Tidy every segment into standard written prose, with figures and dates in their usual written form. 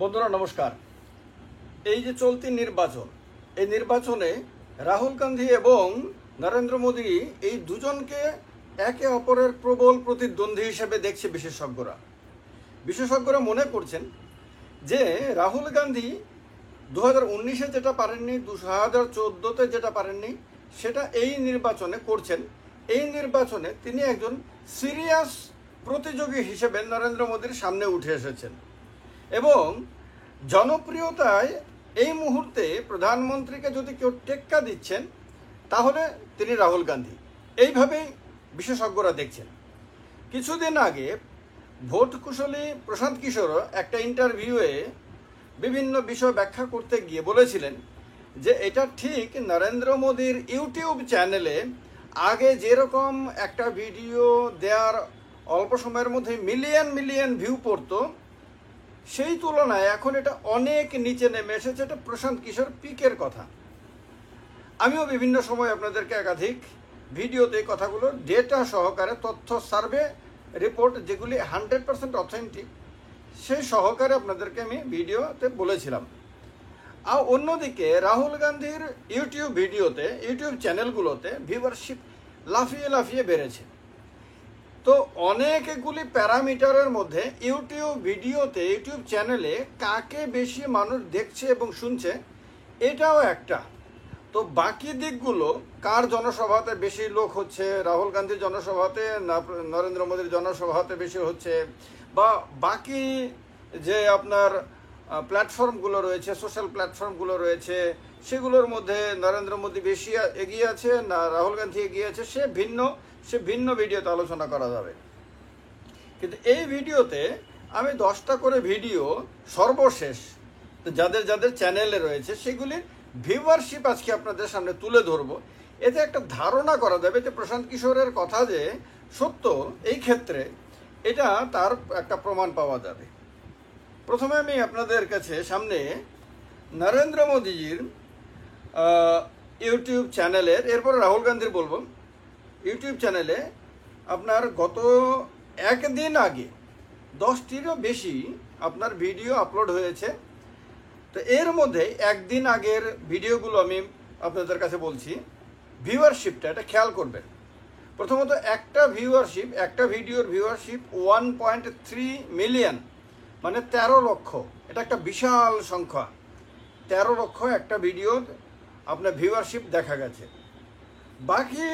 বন্ধুরা নমস্কার। এই যে চলতি নির্বাচন, এই নির্বাচনে রাহুল গান্ধী এবং নরেন্দ্র মোদী এই দুজনকে একে অপরের প্রবল প্রতিদ্বন্দ্বী হিসেবে দেখছে বিশেষজ্ঞরা মনে করছেন যে রাহুল গান্ধী 2019-এ যেটা পারেননি, 2014-তে যেটা পারেননি, সেটা এই নির্বাচনে করছেন। এই নির্বাচনে তিনি একজন সিরিয়াস প্রতিযোগী হিসেবে নরেন্দ্র মোদীর সামনে উঠে এসেছেন এবং জনপ্রিয়তায় এই মুহূর্তে প্রধানমন্ত্রীকে যদি কেউ টেক্কা দিচ্ছেন তাহলে তিনি রাহুল গান্ধী, এইভাবেই বিশেষজ্ঞরা দেখছেন। কিছুদিন আগে ভোট কুশলী প্রশান্ত কিশোর একটা ইন্টারভিউয়ে বিভিন্ন বিষয় ব্যাখ্যা করতে গিয়ে বলেছিলেন যে এটা ঠিক নরেন্দ্র মোদীর ইউটিউব চ্যানেলে আগে যেরকম একটা ভিডিও দেওয়ার অল্প সময়ের মধ্যে মিলিয়ন ভিউ পড়তো, সেই তুলনায় এখন এটা অনেক নিচে নেমে এসেছে। এটা প্রশান্ত কিশোর পিকের কথা। আমিও বিভিন্ন সময় আপনাদেরকে একাধিক ভিডিওতে কথাগুলো ডেটা সহকারে, তথ্য সার্ভে রিপোর্ট যেগুলি 100% অথেন্টিক, সেই সহকারে আপনাদেরকে আমি ভিডিওতে বলেছিলাম। আর অন্যদিকে রাহুল গান্ধীর ইউটিউব চ্যানেলগুলোতে ভিউয়ারশিপ লাফিয়ে বেড়েছে। তো অনেকগুলি প্যারামিটারের মধ্যে ইউটিউব চ্যানেলে কাকে বেশি মানুষ দেখছে এবং শুনছে এটাও একটা। তো বাকি দিকগুলো, কার জনসভাতে বেশি লোক হচ্ছে, রাহুল গান্ধীর জনসভাতে না নরেন্দ্র মোদীর জনসভাতে বেশি হচ্ছে, বা বাকি যে আপনার প্ল্যাটফর্মগুলো রয়েছে, সোশ্যাল প্ল্যাটফর্মগুলো রয়েছে, সেগুলোর মধ্যে নরেন্দ্র মোদী বেশি এগিয়ে আছে না রাহুল গান্ধী এগিয়ে আছে, সে ভিন্ন ভিডিওতে আলোচনা করা যাবে। কিন্তু এই ভিডিওতে আমি 10টা করে ভিডিও সর্বশেষ যাদের চ্যানেলে রয়েছে সেগুলির ভিউয়ারশিপ আজকে আপনাদের সামনে তুলে ধরবো। এতে একটা ধারণা করা যাবে যে প্রশান্ত কিশোরের কথা যে সত্য, এই ক্ষেত্রে এটা তার একটা প্রমাণ পাওয়া যাবে। প্রথমে আমি আপনাদের কাছে সামনে নরেন্দ্র মোদীজির ইউটিউব চ্যানেলের, এরপর রাহুল গান্ধীর বলবো, ইউটিউব চ্যানেলে আপনার গত একদিন আগে 10টিরও বেশি আপনার ভিডিও আপলোড হয়েছে। তো এর মধ্যে একদিন আগের ভিডিওগুলো আমি আপনাদের কাছে বলছি। ভিউয়ারশিপটা এটা খেয়াল করবেন। প্রথমত একটা ভিডিওর ভিউয়ারশিপ 1.3 মিলিয়ন, মানে 13 লক্ষ। এটা একটা বিশাল সংখ্যা। 13 লক্ষ একটা ভিডিওর আপনার ভিউয়ারশিপ দেখা গেছে। বাকি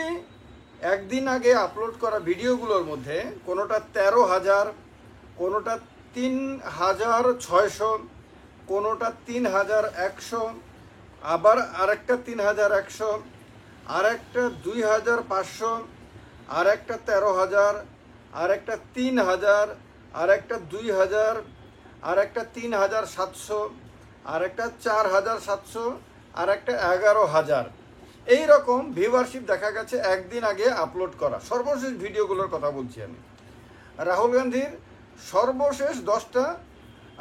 একদিন আগে আপলোড করা ভিডিওগুলোর মধ্যে কোনোটা 13,000, কোনোটা 3,600, কোনোটা 3,100, আবার আরেকটা 3,100, আরেকটা 2,500, আরেকটা 13,000, আরেকটা 3,000, আরেকটা 2,000, আরেকটা 3,700, আরেকটা 4,700, আরেকটা 11,000। এই রকম ভিউয়ারশিপ দেখা গেছে একদিন আগে আপলোড করা সর্বশেষ ভিডিওগুলোর কথা বলছি আমি। রাহুল গান্ধীর সর্বশেষ 10টা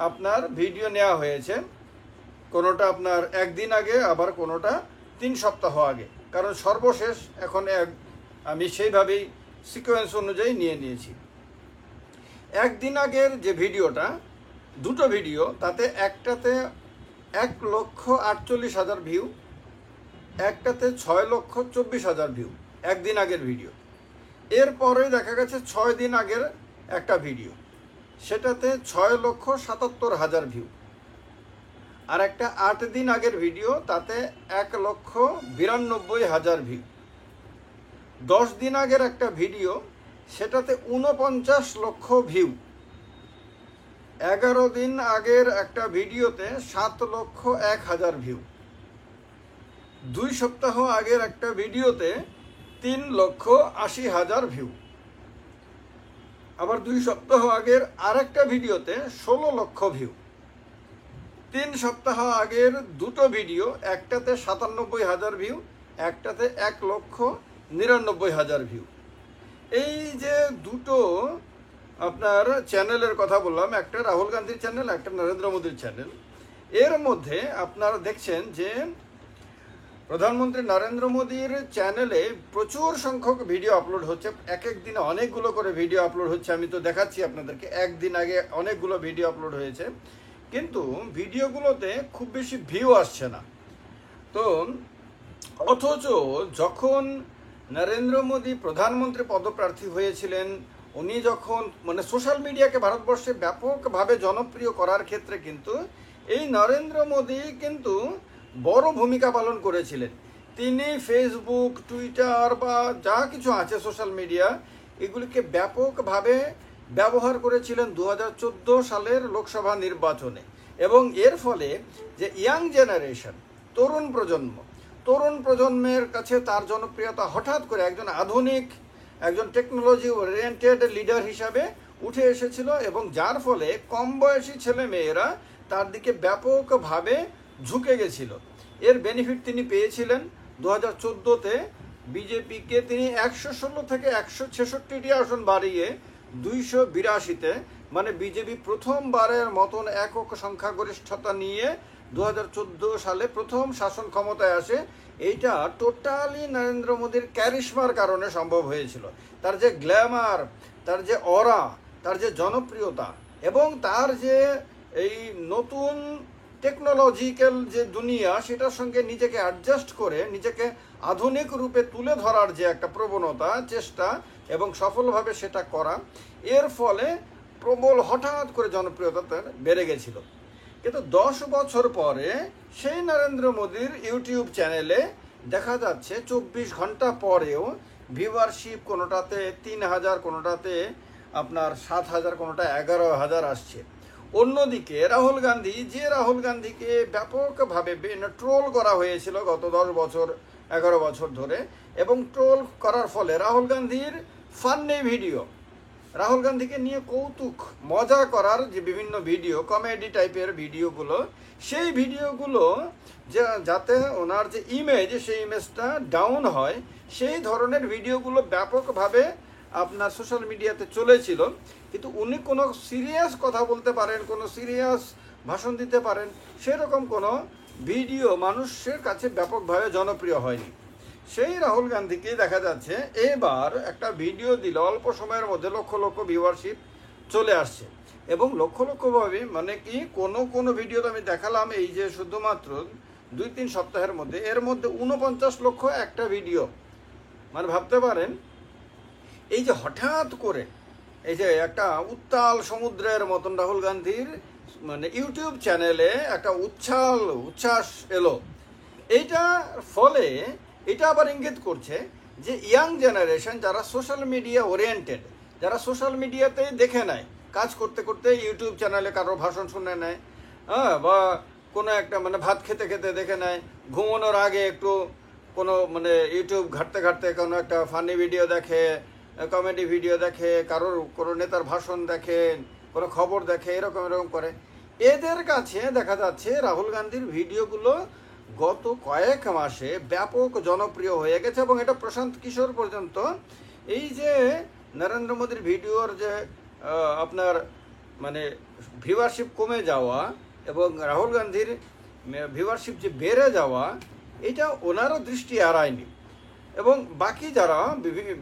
আপনার ভিডিও নেওয়া হয়েছে, কোনোটা আপনার একদিন আগে, আবার কোনোটা 3 সপ্তাহ আগে, কারণ সর্বশেষ এখন আমি সেইভাবেই সিকোয়েন্স অনুযায়ী নিয়েছি। একদিন আগের যে ভিডিওটা, দুটো ভিডিও, তাতে একটাতে 1,48,000 ভিউ, একটাতে 6,24,000 ভিউ, একদিন আগের ভিডিও। এরপরে দেখা গেছে 6 দিন আগের একটা ভিডিও, সেটাতে 6,77,000 ভিউ, আর একটা 8 দিন আগের ভিডিও, তাতে 1,92,000 ভিউ। 10 দিন আগের একটা ভিডিও, সেটাতে 49 লক্ষ ভিউ। 11 দিন আগের একটা ভিডিওতে 7,01,000 ভিউ। 2 সপ্তাহ আগের একটা ভিডিওতে 3,80,000 ভিউ। আবার 2 সপ্তাহ আগের আরেকটা ভিডিওতে 16 লক্ষ ভিউ। 3 সপ্তাহ আগের দুটো ভিডিও, একটাতে 97,000 ভিউ, একটাতে 1,99,000 ভিউ। এই যে দুটো আপনার চ্যানেলের কথা বললাম, একটা রাহুল গান্ধীর চ্যানেল, একটা নরেন্দ্র মোদীর চ্যানেল, এর মধ্যে আপনারা দেখছেন যে প্রধানমন্ত্রী নরেন্দ্র মোদীর চ্যানেলে প্রচুর সংখ্যক ভিডিও আপলোড হচ্ছে। এক দিনে অনেকগুলো করে ভিডিও আপলোড হচ্ছে। আমি তো দেখাচ্ছি আপনাদেরকে, একদিন আগে অনেকগুলো ভিডিও আপলোড হয়েছে। কিন্তু ভিডিওগুলোতে খুব বেশি ভিউ আসছে না। তো অথচ যখন নরেন্দ্র মোদী প্রধানমন্ত্রী পদপ্রার্থী হয়েছিলেন, উনি যখন মানে সোশ্যাল মিডিয়াকে ভারতবর্ষে ব্যাপকভাবে জনপ্রিয় করার ক্ষেত্রে কিন্তু এই নরেন্দ্র মোদী কিন্তু বড় ভূমিকা পালন করেছিলেন। তিনি ফেসবুক, টুইটার বা যা কিছু আছে সোশ্যাল মিডিয়া, এগুলিকে ব্যাপকভাবে ব্যবহার করেছিলেন 2014 সালের লোকসভা নির্বাচনে। এবং এর ফলে যে ইয়াং জেনারেশন, তরুণ প্রজন্মের কাছে তার জনপ্রিয়তা হঠাৎ করে একজন আধুনিক, একজন টেকনোলজি ওরিয়েন্টেড লিডার হিসাবে উঠে এসেছিল। এবং যার ফলে কম বয়সী ছেলে মেয়েরা তার দিকে ব্যাপকভাবে ঝুঁকে গেছিল। এর বেনিফিট তিনি পেয়েছিলেন। 2014-তে বিজেপিকে তিনি 116 থেকে 166টি আসন বাড়িয়ে 282-তে, মানে বিজেপি প্রথমবারের মতন একক সংখ্যাগরিষ্ঠতা নিয়ে 2014 সালে প্রথম শাসন ক্ষমতায় আসে। এইটা টোটালি নরেন্দ্র মোদীর ক্যারিশমার কারণে সম্ভব হয়েছিল। তার যে গ্ল্যামার, তার যে অরা, তার যে জনপ্রিয়তা এবং তার যে এই নতুন টেকনোলজিক্যাল যে দুনিয়া, সেটার সঙ্গে নিজেকে অ্যাডজাস্ট করে নিজেকে আধুনিক রূপে তুলে ধরার যে একটা প্রবণতা, চেষ্টা এবং সফলভাবে সেটা করা, এর ফলে প্রবল হঠাৎ করে জনপ্রিয়তা তার বেড়ে গেছিল। কিন্তু 10 বছর পরে সেই নরেন্দ্র মোদীর ইউটিউব চ্যানেলে দেখা যাচ্ছে 24 ঘন্টা পরেও ভিউয়ারশিপ কোনোটাতে 3000, কোনোটাতে আপনার 7000, কোনোটা 11000 আসছে। অন্যদিকে রাহুল গান্ধীকে ব্যাপকভাবে ট্রোল করা হয়েছিল গত 10 বছর 11 বছর ধরে, এবং ট্রোল করার ফলে রাহুল গান্ধীর ফান্নি ভিডিও, রাহুল গান্ধীকে নিয়ে কৌতুক মজা করার যে বিভিন্ন ভিডিও, কমেডি টাইপের ভিডিওগুলো, সেই ভিডিওগুলো যাতে ওনার যে ইমেজ, সেই ইমেজটা ডাউন হয়, সেই ধরনের ভিডিওগুলো ব্যাপকভাবে আপনার সোশ্যাল মিডিয়াতে চলেছিল। কিন্তু উনি কোনো সিরিয়াস কথা বলতে পারেন, কোনো সিরিয়াস ভাষণ দিতে পারেন, সেরকম কোনো ভিডিও মানুষের কাছে ব্যাপকভাবে জনপ্রিয় হয়নি। সেই রাহুল গান্ধীকে দেখা যাচ্ছে এবার একটা ভিডিও দিলে অল্প সময়ের মধ্যে লক্ষ লক্ষ ভিউয়ারশিপ চলে আসছে। এবং লক্ষ লক্ষভাবে, মানে কি কোনো ভিডিওতে আমি দেখালাম এই যে শুধুমাত্র 2-3 সপ্তাহের মধ্যে, এর মধ্যে 49 লক্ষ একটা ভিডিও। মানে ভাবতে পারেন এই যে হঠাৎ করে এই যে একটা উত্তাল সমুদ্রের মতন রাহুল গান্ধীর মানে ইউটিউব চ্যানেলে একটা উচ্ছ্বাস এলো। এইটার ফলে এটা আবার ইঙ্গিত করছে যে ইয়াং জেনারেশন যারা সোশ্যাল মিডিয়া ওরিয়েন্টেড, যারা সোশ্যাল মিডিয়াতেই দেখে নেয়, কাজ করতে করতে ইউটিউব চ্যানেলে কারো ভাষণ শুনে নেয়, বা কোনো একটা মানে ভাত খেতে খেতে দেখে নেয়, ঘুমানোর আগে একটু কোনো মানে ইউটিউব ঘাঁটতে ঘাঁটতে কোনো একটা ফানি ভিডিও দেখে, কমেডি ভিডিও দেখে, কোনো নেতার ভাষণ দেখে, কোনো খবর দেখে, এরকম করে। এদের কাছে দেখা যাচ্ছে রাহুল গান্ধীর ভিডিওগুলো গত কয়েক মাসে ব্যাপক জনপ্রিয় হয়ে গেছে। এবং এটা প্রশান্ত কিশোর পর্যন্ত এই যে নরেন্দ্র মোদীর ভিডিওর যে আপনার মানে ভিউয়ারশিপ কমে যাওয়া এবং রাহুল গান্ধীর ভিউয়ারশিপ যে বেড়ে যাওয়া, এটা ওনারও দৃষ্টি এড়ায়নি। এবং বাকি যারা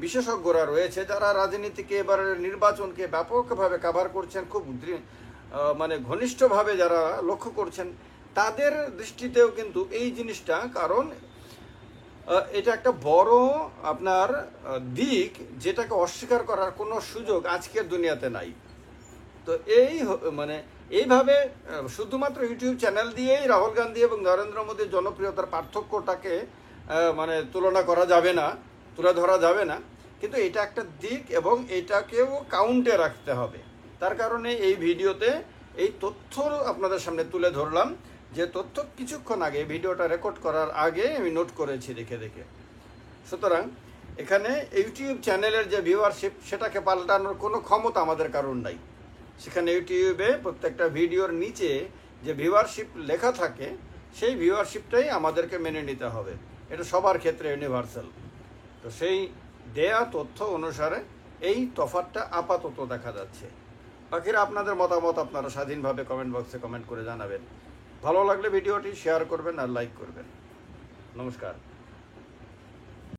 বিশেষজ্ঞরা রয়েছে, যারা রাজনীতিকে এবার নির্বাচনকে ব্যাপকভাবে কভার করছেন, খুব মানে ঘনিষ্ঠভাবে যারা লক্ষ্য করছেন, তাদের দৃষ্টিতেও কিন্তু এই জিনিসটা, কারণ এটা একটা বড় আপনার দিক যেটাকে অস্বীকার করার কোনো সুযোগ আজকের দুনিয়াতে নাই। তো মানে এইভাবে শুধুমাত্র ইউটিউব চ্যানেল দিয়েই রাহুল গান্ধী এবং নরেন্দ্র মোদীর জনপ্রিয়তার পার্থক্যটাকে মানে তুলে ধরা যাবে না। কিন্তু এটা একটা দিক এবং এটাকেও কাউন্টে রাখতে হবে। তার কারণে এই ভিডিওতে এই তথ্য আপনাদের সামনে তুলে ধরলাম, যে তথ্য কিছুক্ষণ আগে ভিডিওটা রেকর্ড করার আগে আমি নোট করেছি দেখে। সুতরাং এখানে ইউটিউব চ্যানেলের যে ভিউয়ারশিপ, সেটাকে পাল্টানোর কোনো ক্ষমতা আমাদের কারণ নাই। সেখানে ইউটিউবে প্রত্যেকটা ভিডিওর নিচে যে ভিউয়ারশিপ লেখা থাকে, সেই ভিউয়ারশিপটাই আমাদেরকে মেনে নিতে হবে। এটা সবার ক্ষেত্রে ইউনিভার্সাল। তো সেই দেয়া তথ্য অনুসারে এই তফাৎটা আপাতত দেখা যাচ্ছে। বাকিরা আপনাদের মতামত আপনারা স্বাধীনভাবে কমেন্ট বক্সে কমেন্ট করে জানাবেন। ভালো লাগলে ভিডিওটি শেয়ার করবেন আর লাইক করবেন। নমস্কার।